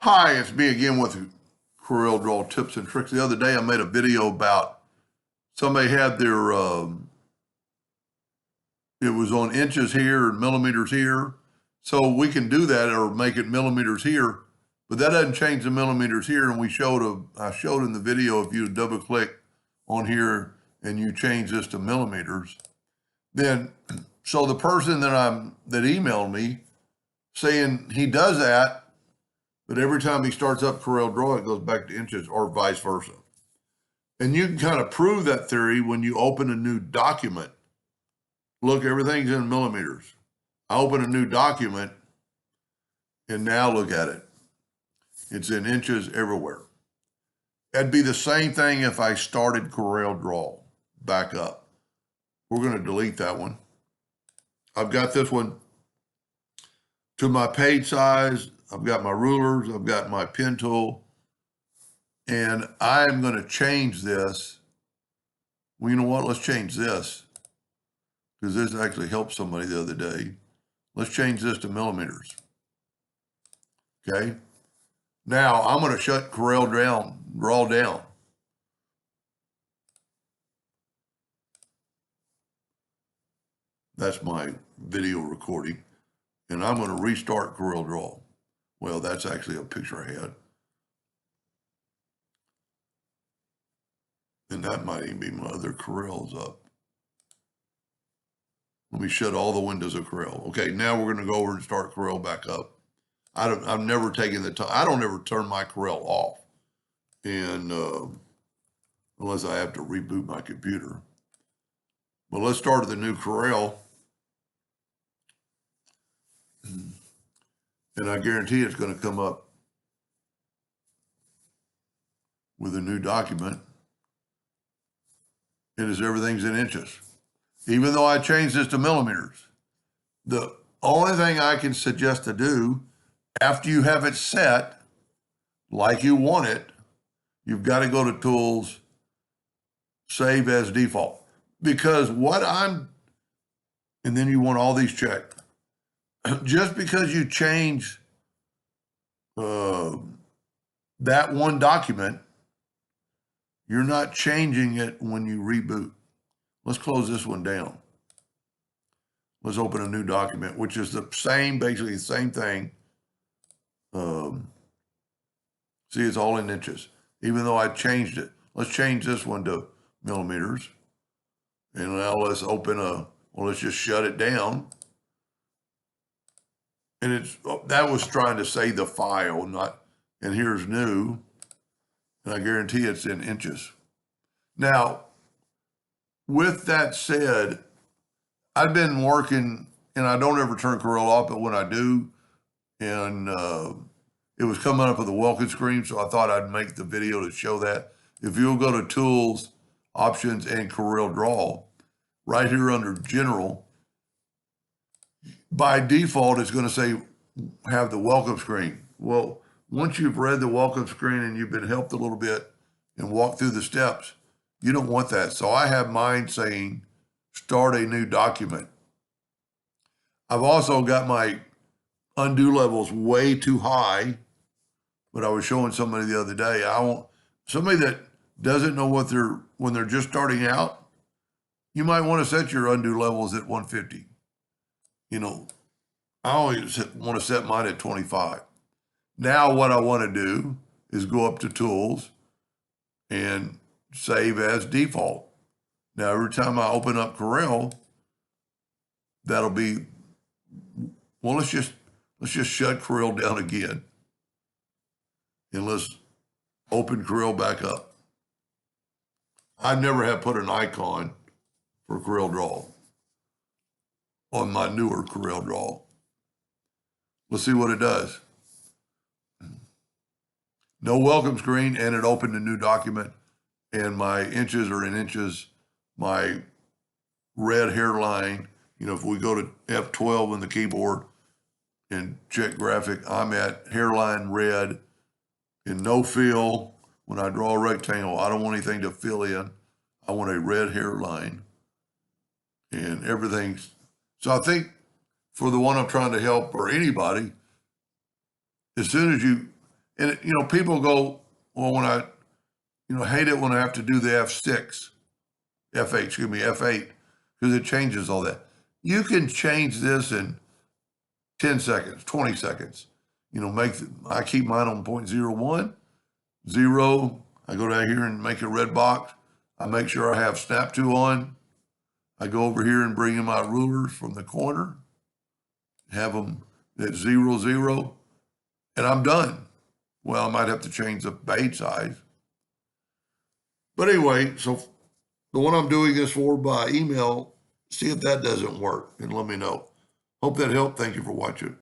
Hi, it's me again with Corel Draw tips and tricks. The other day I made a video about somebody had their, it was on inches here and millimeters here. So we can do that or make it millimeters here, but that doesn't change the millimeters here. And I showed in the video, if you double click on here and you change this to millimeters, then, so the person that emailed me saying he does that, but every time he starts up Corel Draw, it goes back to inches or vice versa. And you can kind of prove that theory when you open a new document. Look, everything's in millimeters. I open a new document and now look at it. It's in inches everywhere. That'd be the same thing if I started Corel Draw back up. We're going to delete that one. I've got this one to my page size. I've got my rulers, I've got my pen tool, and I'm going to change this. Well, you know what? Let's change this because this actually helped somebody the other day. Let's change this to millimeters. Okay. Now I'm going to shut Corel Draw down. That's my video recording. And I'm going to restart Corel Draw. Well, that's actually a picture I had. And that might even be my other Corels up. Let me shut all the windows of Corel. Okay, now we're going to go over and start Corel back up. I've never taken the time. I don't ever turn my Corel off, and unless I have to reboot my computer. But let's start the new Corel. And I guarantee it's going to come up with a new document. It is everything's in inches. Even though I changed this to millimeters, the only thing I can suggest to do after you have it set like you want it, you've got to go to Tools, Save as Default. Because and then you want all these checked. Just because you change that one document, you're not changing it when you reboot. Let's close this one down. Let's open a new document, which is basically the same thing. See, it's all in inches, even though I changed it. Let's change this one to millimeters. And now let's let's just shut it down. And that was trying to say the file, and here's new, and I guarantee it's in inches. Now, with that said, I've been working, and I don't ever turn Corel off, but when I do, and it was coming up with a welcome screen, so I thought I'd make the video to show that. If you'll go to Tools, Options, and Corel Draw, right here under General, by default, it's going to say have the welcome screen. Well, once you've read the welcome screen and you've been helped a little bit and walked through the steps, you don't want that. So I have mine saying start a new document. I've also got my undo levels way too high, but I was showing somebody the other day. Somebody that doesn't know when they're just starting out, you might want to set your undo levels at 150. I always want to set mine at 25. Now what I want to do is go up to Tools and Save as Default. Now every time I open up Corel, that'll be, well, let's just shut Corel down again. And let's open Corel back up. I never have put an icon for Corel Draw on my newer Corel Draw. Let's see what it does. No welcome screen, and it opened a new document, and my inches are in inches. My red hairline, if we go to F12 on the keyboard and check graphic, I'm at hairline red and no fill. When I draw a rectangle, I don't want anything to fill in. I want a red hairline and everything's. So I think for the one I'm trying to help or anybody, as soon as And, people go, well, when I, hate it when I have to do the F8, because it changes all that. You can change this in 10 seconds, 20 seconds. I keep mine on 0.01, 0. I go down here and make a red box. I make sure I have snap to on. I go over here and bring in my rulers from the corner, have them at 0, 0, and I'm done. Well, I might have to change the page size. But anyway, so the one I'm doing this for by email, see if that doesn't work and let me know. Hope that helped. Thank you for watching.